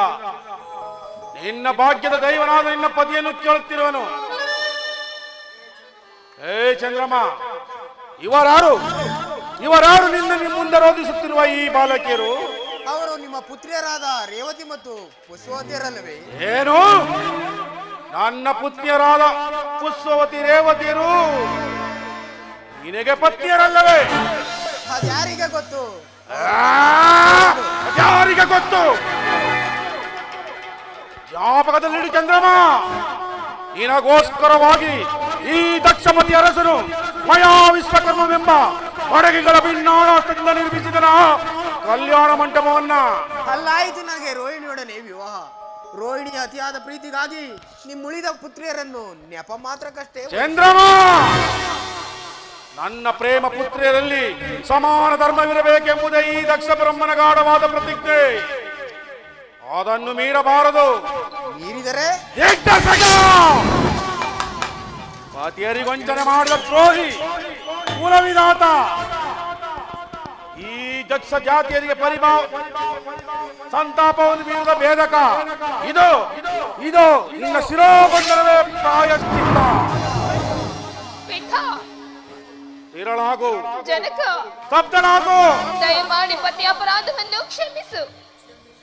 ನಿನ್ನ ಭಾಗ್ಯದ ದೈವನಾದ ನಿನ್ನ ಪತಿಯನ್ನು ಕೇಳುತ್ತಿರುವನು. ಏ ಚಂದ್ರಮ್ಮ, ಇವರಾರು ನಿನ್ನ ಮುಂದೆ ರೋಧಿಸುತ್ತಿರುವ ಈ ಬಾಲಕಿಯರು? ಅವರು ನಿಮ್ಮ ಪುತ್ರಿಯರಾದ ರೇವತಿ ಮತ್ತು ಪುಷ್ಪವತಿಯರಲ್ಲವೇ? ಏನು? ನನ್ನ ಪುತ್ರಿಯರಾದ ಪುಷ್ಪವತಿ ರೇವತಿಯರು ನಿನಗೆ ಪತ್ನಿಯರಲ್ಲವೇ? ಅದ್ಯಾರಿಗೆ ಗೊತ್ತು? ಯಾರಿಗೆ ಗೊತ್ತು? ಜ್ಞಾಪಕದಲ್ಲಿಡು ಚಂದ್ರಮ. ನಿನಗೋಸ್ಕರವಾಗಿ ಈ ದಕ್ಷಪತಿ ಅರಸನು ಮಯಾ ವಿಶ್ವಕರ್ಮವೆಂಬ ಒಡಗಿಗಳ ಭಿನ್ನಾಣಾಷ್ಟದಿಂದ ನಿರ್ಮಿಸಿದನ ಕಲ್ಯಾಣ ಮಂಟಪವನ್ನ. ಅಲ್ಲಾಯಿತು ನನಗೆ ರೋಹಿಣಿಯೊಡನೆ ವಿವಾಹ. ರೋಹಿಣಿಯ ಅತಿಯಾದ ಪ್ರೀತಿಗಾಗಿ ನಿಮ್ಮುಳಿದ ಪುತ್ರಿಯರನ್ನು ನೆಪ ಮಾತ್ರಕ್ಕಷ್ಟೇ. ಚಂದ್ರಮ, ನನ್ನ ಪ್ರೇಮ ಪುತ್ರಿಯರಲ್ಲಿ ಸಮಾನ ಧರ್ಮವಿರಬೇಕೆಂಬುದೇ ಈ ದಕ್ಷ ಬ್ರಹ್ಮನ ಗಾಢವಾದ ಪ್ರತಿಜ್ಞೆ. ಅದನ್ನು ಮೀರಬಾರದು. ಮೀರಿದರೆ ಪತಿಯರಿಗೆ ವಂಚನೆ ಮಾಡಿದ ದ್ರೋಹಿ, ಕುಲವಿಧಾತ, ಈ ದಕ್ಷ ಜಾತಿಯರಿಗೆ ಸಂತಾಪವನ್ನು ಬೀರುವ ಭೇದಕ. ಇದು ಇದು ನಿನ್ನ ಶಿರೋಬಂಧನವೇ ಪ್ರಾಯಶ್ಚಿತ್ತ. ತಿರಳಾಗು, ಜನಕ, ಸ್ತಬ್ಧನಾಗು. ದಯಮಾಡಿ ಪತಿ ಅಪರಾಧವನ್ನು ಕ್ಷಮಿಸು.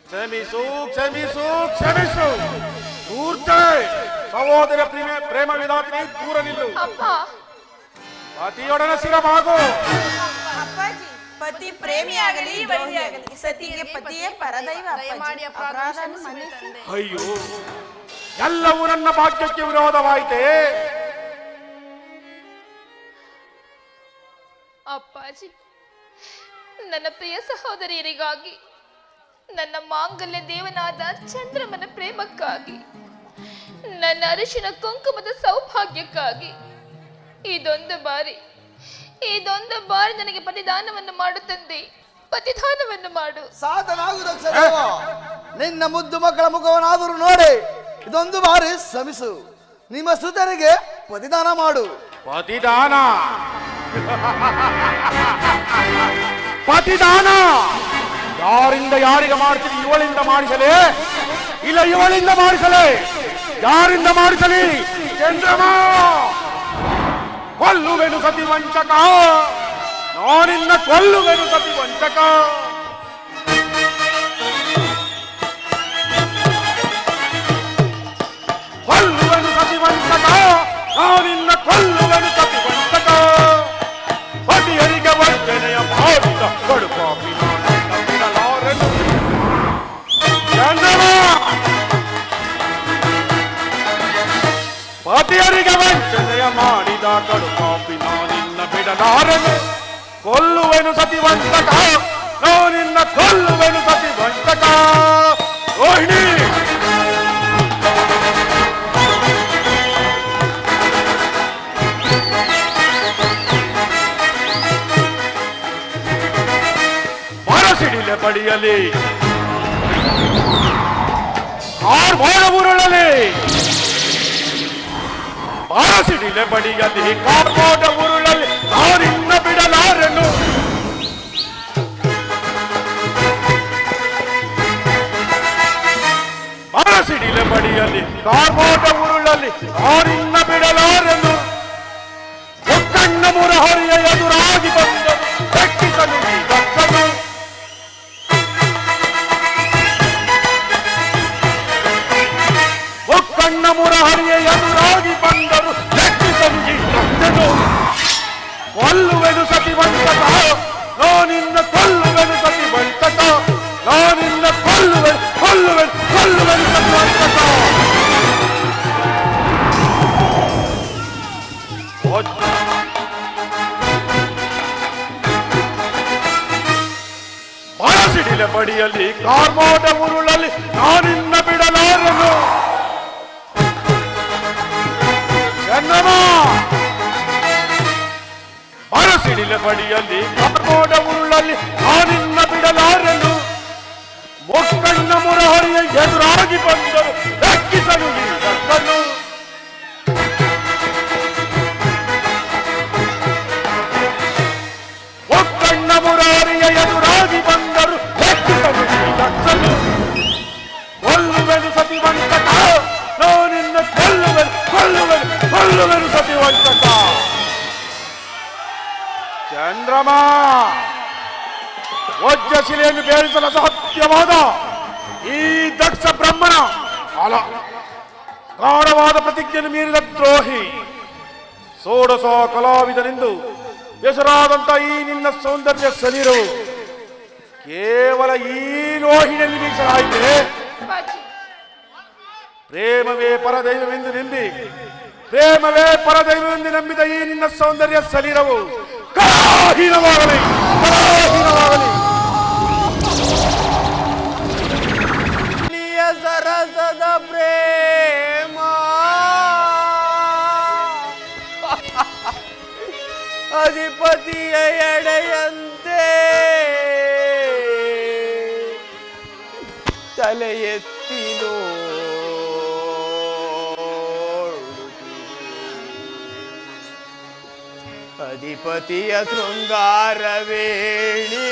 ಕ್ಷಮಿಸು ಕ್ಷಮಿಸು ಕ್ಷಮಿಸು. ಮೂರ್ತೆ ಸಹೋದರ ಪ್ರೇಮ ವಿಧಾತ್ರಿ, ದೂರ ನಿಲ್ಲು. ಅಪ್ಪ, ಪತಿಯೊಡನೆ ಶಿರಮಾಗು. ಅಪ್ಪಾಜಿ, ಪತಿ ಪ್ರೇಮಿಯಾಗಲಿ ವೈರಿಯಾಗಲಿ ಸತಿಗೆ ಪತಿಯೇ ಪರದೈವ. ಅಪರಾಧವನ್ನು ಮನ್ನಿಸಿ. ಅಯ್ಯೋ, ಎಲ್ಲವೂ ನನ್ನ ಭಾಗ್ಯಕ್ಕೆ ವಿರೋಧವಾಯಿತೆ. ಅಪ್ಪಾಜಿ, ನನ್ನ ಪ್ರಿಯ ಸಹೋದರಿಯರಿಗಾಗಿ, ನನ್ನ ಮಾಂಗಲ್ಯ ದೇವನಾದ ಚಂದ್ರಮನ ಪ್ರೇಮಕ್ಕಾಗಿ, ನನ್ನ ಅರಿಶಿನ ಕುಂಕುಮದ ಸೌಭಾಗ್ಯಕ್ಕಾಗಿ ಇದೊಂದು ಬಾರಿ ನನಗೆ ಪತಿದಾನವನ್ನು ಮಾಡು ತಂದೆ, ಪತಿದಾನವನ್ನು ಮಾಡು. ಸಾಧನಾಗು ದಕ್ಷ ದೇವ. ನಿನ್ನ ಮುದ್ದು ಮಕ್ಕಳ ಮುಖವನ್ನಾದರೂ ನೋಡಿ ಇದೊಂದು ಬಾರಿ ಶ್ರಮಿಸು. ನಿಮ್ಮ ಸುತರಿಗೆ ಪತಿದಾನ ಮಾಡು. ಪತಿದಾನ ಪತಿದಾನ ಯಾರಿಂದ ಯಾರಿಗೆ ಮಾಡ್ತೀರಿ? ಇವಳಿಂದ ಮಾಡಿಸಲೇ ಇಲ್ಲ ಇವಳಿಂದ ಮಾಡಿಸಲೇ? ಯಾರಿಂದ ಮಾಡಿಸಲಿ? ಚಂದ್ರಮ, ಕೊಲ್ಲುವೆನು ಸತಿ ವಂಚಕ, ನಾನಿನ್ನ ಕೊಲ್ಲುವೆನು ಸತಿ ವಂಚಕ. ಕೊಲ್ಲುವೆನು ಸತಿ ವಂಚಕ, ನಾನಿನ್ನ ಕೊಲ್ಲುವೆನು ಸತಿ ವಂಚಕ. ಪತಿಯರಿಗೆ ವಂಚನೆಯ ಮಾಡಿದ ಕಡುಪಾಪಿ ನಾನಿನ್ನ ಬಿಡಲಾರೆನು. ಚಂದ್ರಮ, ಪತಿಯರಿಗೆ ವಂಚನೆಯ ಮಾಡಿದ ಕಡುಪಾಪಿ ನಾನಿನ್ನ ಬಿಡಲಾರೆನು. ಕೊಲ್ಲುವೆನು ಸತಿ ವಂಚಕ, ನಾನಿನ್ನ ಕೊಲ್ಲುವೆನು ಸತಿ ವಂಚಕ. ರೋಹಿಣಿ, ಮರಸಿಡಿಲೆ ಬಡಿಯಲಿ, ಕಾರ್ಮೋಡ ಉರುಳಲಿ. ಮರಸಿಡಿಲೆ ಬಡಿಯಲಿ, ಕಾರ್ಮೋಡ ಉರುಳಲಿ, ನಾನಿನ್ನ ಬಿಡಲಾರೆನು. ಮರಸಿಡಿಲೆ ಬಡಿಯಲಿ, ಕಾರ್ಮೋಡ ಉರುಳಲಿ, ನಾನಿನ್ನ ಬಿಡಲಾರೆನು. ಒಕ್ಕಣ್ಣ ಮುರಹರಿಯ ಎದುರಾಗಿ ಬಂದರು ಬೆಕ್ಕಿಸಲು ಈ ದಕ್ಷನು. ಒಕ್ಕಣ್ಣ ಮುರಹರಿಯ ಎದುರಾಗಿ ಬಂದರು ಬೆಕ್ಕಿಸಲು ಈ ದಕ್ಷನು. ಕೊಲ್ಲುವೆನು ಸತಿ ವಂಚಕ, ನಾನಿನ್ನ ಕೊಲ್ಲುವೆನು ಸತಿ ವಂಚಕ. ನಾನಿನ್ನ ಕೊಲ್ಲುವೆನು ಕೊಲ್ಲುವೆನು ಕೊಲ್ಲುವೆನು ಸತಿ ವಂಚಕ. ಮರಸಿಡಿಲೆ ಬಡಿಯಲಿ, ಕಾರ್ಮೋಡ ಉರುಳಲಿ, ನಾನಿನ್ನ ಬಿಡಲಾರೆನು. ಚಂದ್ರಮ, ಮರಸಿಡಿಲೆ ಬಡಿಯಲಿ, ಕಾರ್ಮೋಡ ಉರುಳಲಿ, ನಾನಿನ್ನ ಬಿಡಲಾರೆನು. ಮೊಕ್ಕಣ್ಣ ಮುರಹರಿಯ ಎದುರಾಗಿ ಬಂದರು ಬೆಕ್ಕಿಸಲು ಈ ದಕ್ಷನು. ಒಕ್ಕಣ್ಣ ಮುರಾರಿಯ ಎದುರಾಗಿ ಬಂದರು ಬೆಕ್ಕಿಸಲು ಈ ದಕ್ಷನು. ಕೊಲ್ಲುವೆನು ಸತಿ ವಂಚಕ, ನಾನಿನ್ನ ಕೊಲ್ಲುವೆನು ಕೊಲ್ಲುವೆನು ಕೊಲ್ಲುವೆನು ಸತಿ ವಂಚಕ. ಚಂದ್ರಮ, ವಜ್ರ ಶಿಲೆಯನ್ನು ಬೇರಿಸಲು ಅಸಾಧ್ಯವಾದ ಈ ದಕ್ಷ ಬ್ರಹ್ಮನ ಗಾಢವಾದ ಪ್ರತಿಜ್ಞೆಯನ್ನು ಮೀರಿದ ದ್ರೋಹಿ, ಷೋಡಶ ಕಲಾವಿದನೆಂದು ಹೆಸರಾದಂತ ಈ ನಿನ್ನ ಸೌಂದರ್ಯ ಶರೀರವು ಕೇವಲ ಈ ರೋಹಿಣಿಯಲ್ಲಿ ಮೀಸಲಾಯಿತೆ. ಅಪ್ಪಾಜಿ, ಪ್ರೇಮವೇ ಪರದೈವವೆಂದು ನಂಬಿದ ಈ ನಿನ್ನ ಸೌಂದರ್ಯ ಶರೀರವು ಕಲಾಹೀನವಾಗಲಿ. ಸರಸದ ಪ್ರೇಮ ಅಧಿಪತಿಯ ಎಡೆಯಂತೆ ತಲೆ ಎತ್ತಿನೋ ಅಧಿಪತಿಯ ಶೃಂಗಾರ ವೇಳೆ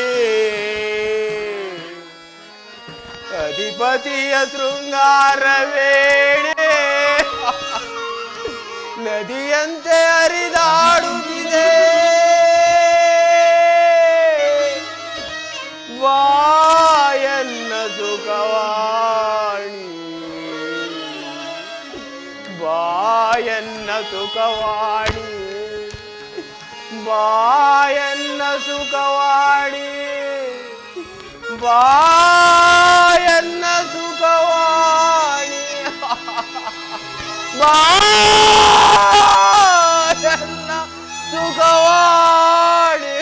ಅಧಿಪತಿಯ ಶೃಂಗಾರ ವೇಳೆ ನದಿಯಂತೆ ಹರಿದಾಡುತ್ತಿದೆ. ಬಾಯನ್ನ ಸುಖವಾಣಿ ಬಾಯನ್ನ ಸುಖವಾಣಿ ಬಾಯನ್ನ ಸುಖವಾಣಿ ಬಾಯನ್ನ ಸುಖವಾಣಿ ಬಾಯನ್ನ ಸುಖವಾಣಿ.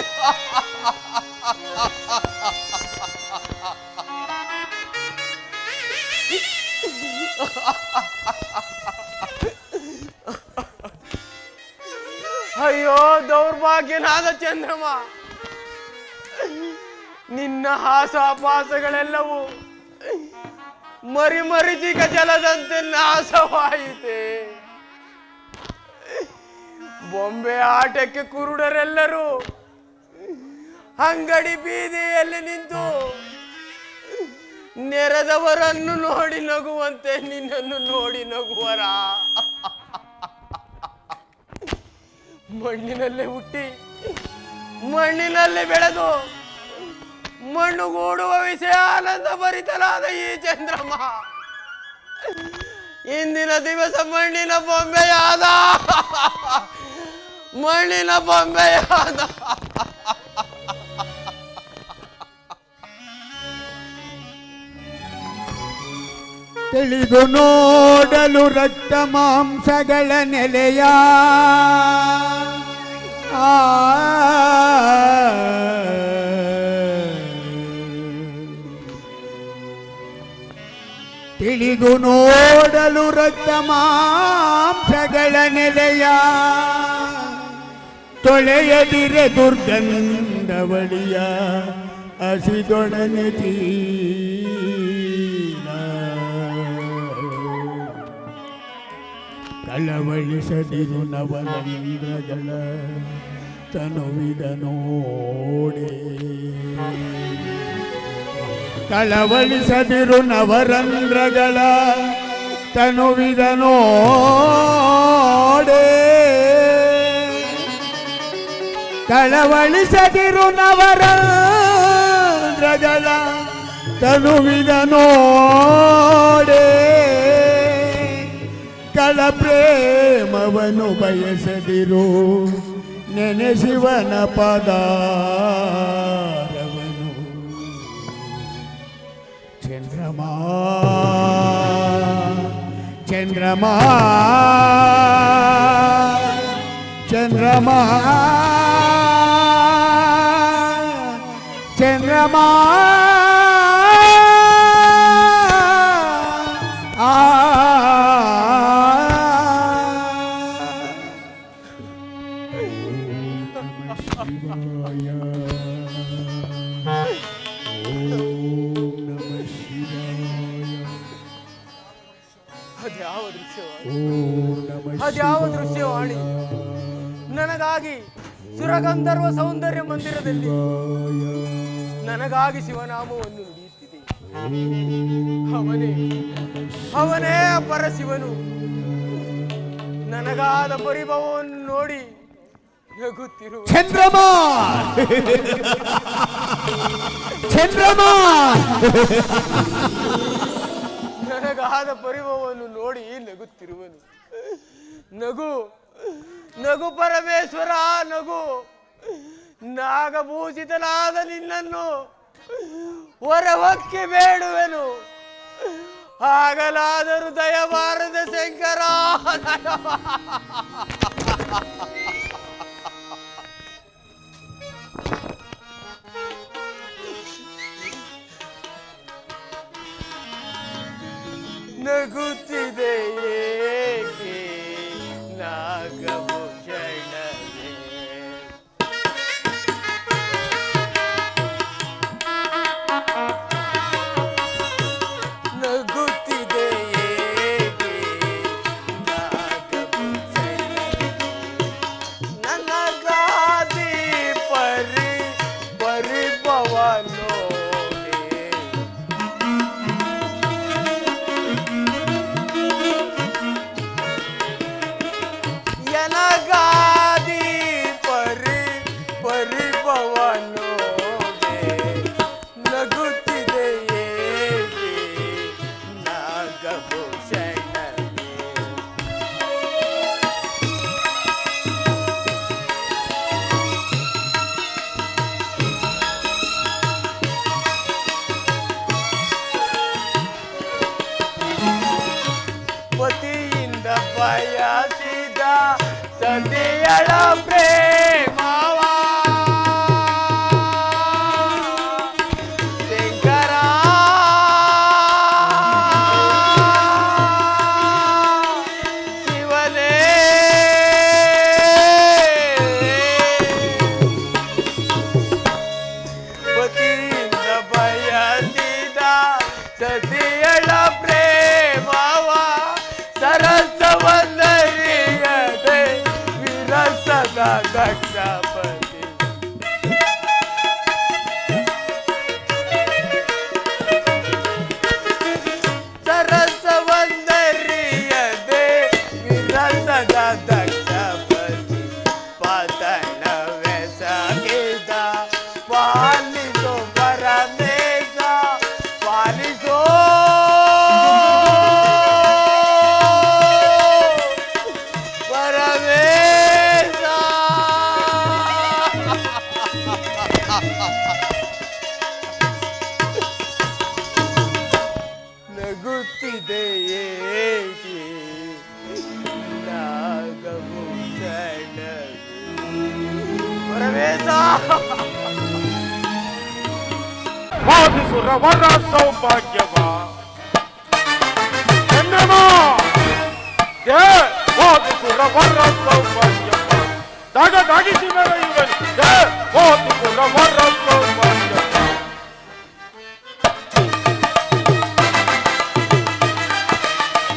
ಅಯ್ಯೋ ದೌರ್ಭಾಗ್ಯನಾದ ಚಂದ್ರಮ, ನಿನ್ನ ಹಾಸಾಪಾಸಗಳೆಲ್ಲವೂ ಮರಿಚಿಕ ಜಲದಂತೆ ನಾಶವಾಯಿತೆ. ಬೊಂಬೆ ಆಟಕ್ಕೆ ಕುರುಡರೆಲ್ಲರೂ ಅಂಗಡಿ ಬೀದಿಯಲ್ಲಿ ನಿಂತು ನೆರೆದವರನ್ನು ನೋಡಿ ನಗುವಂತೆ ನಿನ್ನನ್ನು ನೋಡಿ ನಗುವರ. ಮಣ್ಣಿನಲ್ಲೇ ಹುಟ್ಟಿ ಮಣ್ಣಿನಲ್ಲೇ ಬೆಳೆದು ಮಣ್ಣುಗೂಡುವ ವಿಷಯ ಆನಂದ ಭರಿತಲಾದ ಈ ಚಂದ್ರಮ ಇಂದಿನ ದಿವಸ ಮಣ್ಣಿನ ಬೊಂಬೆಯಾದ. ತಿಳಿದು ನೋಡಲು ರಕ್ತ ಮಾಂಸಗಳ ನೆಲೆಯ ತಿಳಿದು ನೋಡಲು ರಕ್ತ ಮಾಂಸಗಳ ನೆಲೆಯ ತೊಳೆಯದಿರೆ ದುರ್ಗಂಧವಳಿಯ ಹಸಿದೊಡನೆ ಕಳವಳಿಸದಿರು ನವರಂಧ್ರಗಳ ತನುವಿದ ನೋಡೆ ಕಳವಳಿಸದಿರು ನವರಂಧ್ರಗಳ ತನುವಿದ ನೋಡೆ ಕಳವಳಿಸದಿರು ನವರಂಧ್ರಗಳ ತನುವಿದ ನೋಡೆ ಕಳ ಪ್ರೇಮವನ್ನು ಬಯಸದಿರು ನೆನೆಸಿವನ ಪದಾರವನು ಚಂದ್ರಮಾ ಚಂದ್ರಮಾ ಚಂದ್ರಮಾ ಚಂದ್ರಮಾ ಅದ್ಯಾವ ದೃಶ್ಯವಾಣಿ ನನಗಾಗಿ ಸುರಗಂಧರ್ವ ಸೌಂದರ್ಯ ಮಂದಿರದಲ್ಲಿ ನನಗಾಗಿ ಶಿವನಾಮವನ್ನು ನುಡಿಯುತ್ತಿದೆ. ಅವನೇ ಪರಶಿವನು ನನಗಾದ ಪರಿಭವವನ್ನು ನೋಡಿ ನಗುತ್ತಿರುವ ಚಂದ್ರಮಾ ಚಂದ್ರಮಾ ನನಗಾದ ಪರಿಭವವನ್ನು ನೋಡಿ ನಗುತ್ತಿರುವನು. ನಗು ನಗು ಪರಮೇಶ್ವರ ನಗು. ನಾಗಭೂಷಿತನಾದ ನಿನ್ನನ್ನು ಹೊರವಕ್ಕೆ ಬೇಡುವೆನು. ಆಗಲಾದರೂ ದಯಬಾರದ ಶಂಕರ. ನಗುತ್ತಿದೆ ಏಕೆ ನಾಗಭೂಷಣವೇ? ನಗುತ್ತಿದೆ ಏಕೆ ನಾಗಭೂಷಣವೇ? ನನಗಾದಿ ಪರಿಭವನೋ ಎನಗಾದಿ ಪರಿಭವನೋ ನಗುತ್ತಿದೆ ಏಕೆ ನಾಗಭೂಷಣವೇ? ಪತಿಯಿಂದ ಬಯಸಿದ ಸತಿಯಳ ಪ್ರೇಮವ ಶಂಕರ ಶಿವನೇ ಪತಿಯಿಂದ ಬಯಸಿದ ಸತಿಯಳ ಪ್ರೇಮವ ಸರಸವನ್ನರಿಯದೆ ವಿರಸದ ದಕ್ಷಪತಿ ಸರಸವನ್ನರಿಯದೆ ವಿರಸದ ದಕ್ಷಪತಿ ಪತನವೆಸಗಿದ ಪಾಲಿಸೋ ಪರಮೇಶ ಪಾಲಿಸೋ ಪರಮೇಶ. ನಗುತ್ತಿದೆ ಏಕೆ ನಾಗಭೂಷಣವೇ? ಪರಮೇಶ ವಾದಿಸುರವರ ಸೌಭಾಗ್ಯವ ಚಂದ್ರಮ ವಾದಿಸುರವರ ಸೌಭಾಗ್ಯವ ದಗದಗಿಸಿ ಮೆರೆಯುವನು ವಾದಿಸುರವರ ಸೌಭಾಗ್ಯವ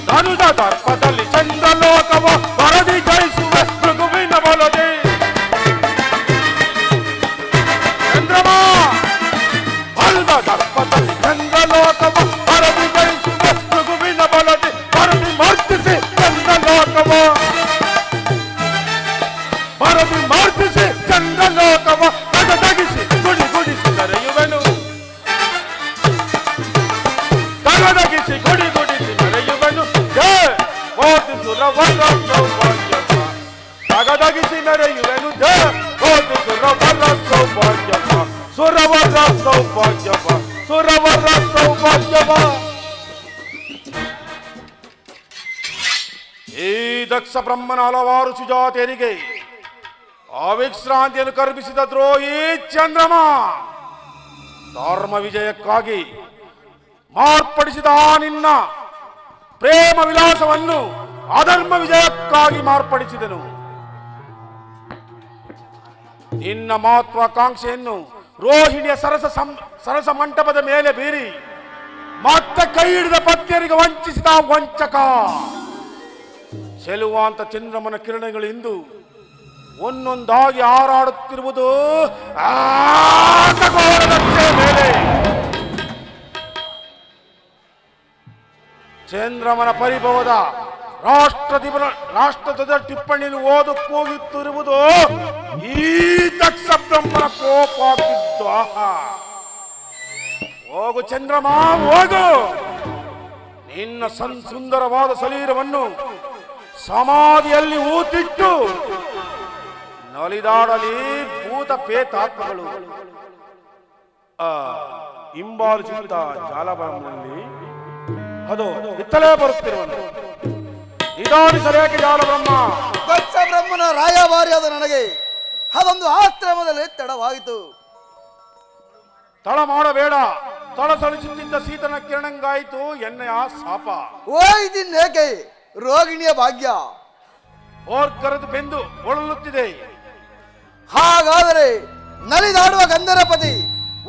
ಧನುಜ ದರ್ಪದಲ್ಲಿ ಚಂದ್ರಲೋಕವ ಬರದಿ ಜಯಿಸುವ ಮೃಗುವಿನ ಬಲದೆ ಚಂದ್ರಮ ಬಲ್ದ ದರ್ಪದಲ್ಲಿ ಚಂದ್ರಲೋಕವ ಬರದಿ ಜಯಿಸುವ ಮೃಗುವಿನ ಬಲದೆ ಬರದಿ ಮರ್ತಿಸಿ ಚಂದ್ರಲೋಕವ ಬರದಿ ಮರ್ತಿಸಿ ಚಂದ್ರಲೋಕವ ತಗದಗಿಸಿ ಗುಡಿಸಿ ಮೆರೆಯುವೆನು ತಗದಗಿಸಿ ಗುಡಿಸಿ ಮೆರೆಯುವೆನು ಸುರವರ ಸೌಭಾಗ್ಯವ ತಗದಗಿಸಿ ಮೆರೆಯುವೆನು ಸುರವರ ಸೌಭಾಗ್ಯವ ಸುರವರ ಸೌಭಾಗ್ಯವ ಸುರವರ ಸೌಭಾಗ್ಯವ. ಈ ದಕ್ಷ ಬ್ರಹ್ಮನ ಹಲವಾರು ಸುಜಾತಿಯರಿಗೆ ಅವಿಶ್ರಾಂತಿಯನ್ನು ಕಲ್ಪಿಸಿದ ದ್ರೋಹಿ ಚಂದ್ರಮ ಧರ್ಮ ವಿಜಯಕ್ಕಾಗಿ ಮಾರ್ಪಡಿಸಿದ ನಿನ್ನ ಪ್ರೇಮ ವಿಲಾಸವನ್ನು ಅಧರ್ಮ ವಿಜಯಕ್ಕಾಗಿ ಮಾರ್ಪಡಿಸಿದನು. ನಿನ್ನ ಮಹತ್ವಾಕಾಂಕ್ಷೆಯನ್ನು ರೋಹಿಣಿಯ ಸರಸ ಮಂಟಪದ ಮೇಲೆ ಬೀರಿ ಮತ್ತೆ ಕೈ ಹಿಡಿದ ಪತ್ನಿಯರಿಗೆ ವಂಚಿಸಿದ ವಂಚಕ ಚೆಲುವಾಂತ ಚಂದ್ರಮನ ಕಿರಣಗಳು ಇಂದು ಒಂದೊಂದಾಗಿ ಹಾರಾಡುತ್ತಿರುವುದು ಮೇಲೆ ಚಂದ್ರಮನ ಪರಿಭವದ ರಾಷ್ಟ್ರಧ್ವಜ ಟಿಪ್ಪಣಿಯನ್ನು ಓದು ಕೂಗುತ್ತಿರುವುದು ಈ ದಕ್ಷ ಬ್ರಹ್ಮನ ಕೋಪಾಗಿದ್ದು. ಹೋಗು ಚಂದ್ರಮ ಹೋಗು, ನಿನ್ನ ಸುಂದರವಾದ ಶರೀರವನ್ನು ಸಮಾಧಿಯಲ್ಲಿ ಊತಿಟ್ಟು ನಲಿದಾಡಲಿ ಭೂತ ಪೇತಾತ್ಮಗಳು. ಹಿಂಬಾಲಿಸುತ್ತ ಜಾಲಬಾಮನಲ್ಲಿ ಅದು ಇತ್ತಲೇ ಬರುತ್ತಿರುವನು. ನಿಧಾನಿಸಲೇಕೆ ಜಾಲ ಬ್ರಹ್ಮ? ದಕ್ಷ ಬ್ರಹ್ಮನ ರಾಯಭಾರಿಯಾದ ನನಗೆ ಅದೊಂದು ಆಶ್ರಮದಲ್ಲಿ ತಡವಾಯಿತು. ತಳ ಮಾಡಬೇಡ. ತಳ ಸಳಿಸುತ್ತಿದ್ದ ಶೀತನ ಕಿರಣಂಗಾಯಿತು ಎಣ್ಣೆಯ ಶಾಪ. ಓಯ್ದಿನ್ನೇಕೆ ರೋಗಿಣಿಯ ಭಾಗ್ಯ ಓರ್ಕರೆದು ಬೆಂದು ಒಳಲುತ್ತಿದೆ. ಹಾಗಾದರೆ ನಲಿದಾಡುವ ಗಂಧರ್ವಪತಿ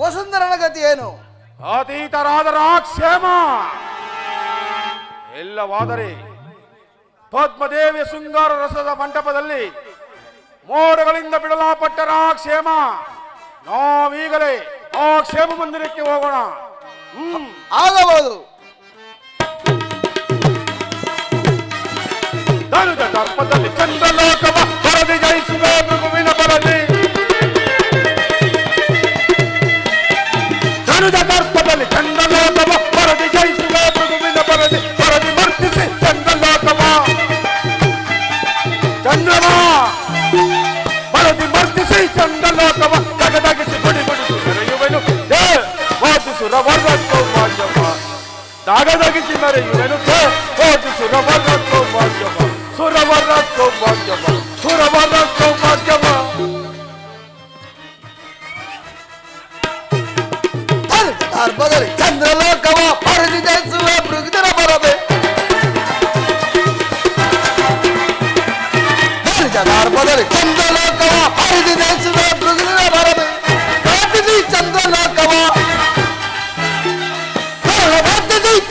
ವಸುಂಧರನ ಗತಿ ಏನು? ಅತೀತರಾದರ ಕ್ಷೇಮ ಎಲ್ಲವಾದರೆ ಪದ್ಮದೇವಿಯ ಶೃಂಗಾರ ರಸದ ಮಂಟಪದಲ್ಲಿ ಮೋಡಗಳಿಂದ ಬಿಡಲಾಪಟ್ಟರ ಕ್ಷೇಮ. ನಾವೀಗಲೇ ಆ ಕ್ಷೇಮ ಮಂದಿರಕ್ಕೆ ಹೋಗೋಣ. ಆಗಬಹುದು. ಧನುಜ ದರ್ಪದಲ್ಲಿ ಚಂದ್ರಲೋಕವ ಬರದಿ ಜಯಿಸುವೆ ಮಗುವಿನ ಬರಲಿ. ಧನುಜ ದರ್ಪದಲ್ಲಿ ಚಂದ್ರಲೋಕವ ಬರದಿ ಜಯಿಸುವೆ ಮಗುವಿನ ಬರದಿ ಬರದಿ ಮರ್ತಿಸಿ ಚಂದ್ರಲೋಕವ ಚಂದ್ರಮ ಬರದಿ ಮರ್ತಿಸಿ ಚಂದ್ರಲೋಕವ ಜಗದಗಿಸಿ ಬಡಿ ಬಡಿಸಿ ಮೆರೆಯುವೆನು. ಸುರವರ್ಗ ಸೌಭಾಗ್ಯವ ದಾಗದಗಿಸಿ ಮೆರೆಯುವೆನು. ಸುರವರ್ಗ ಸೌಭಾಗ್ಯವ ಸುರವರ್ಗ ಸೌಭಾಗ್ಯವ ಸುರವರ್ಗ ಸೌಭಾಗ್ಯವ. ಗರ್ಭದಲ್ಲಿ ಚಂದ್ರಲೋಕವ ಪರದಿ ಜಯಿಸುವ ಮೃಗದರ ಬರದೆ ಗರ್ಭದಲ್ಲಿ ಚಂದ್ರಲೋಕವ ಪರದಿ ಜಯಿಸುವ ಮೃಗದರ ಬರದೆ ಚಂದ್ರಲೋಕವ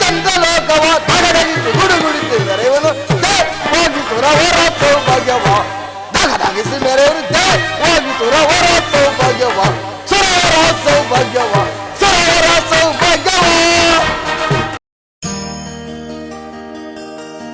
ಚಂದ್ರಲೋಕವ ತಗಡಗಿಸಿ ಗುಡುಗುಡಿಸಿ ಮೆರೆಯುವನು. ಸುರವರ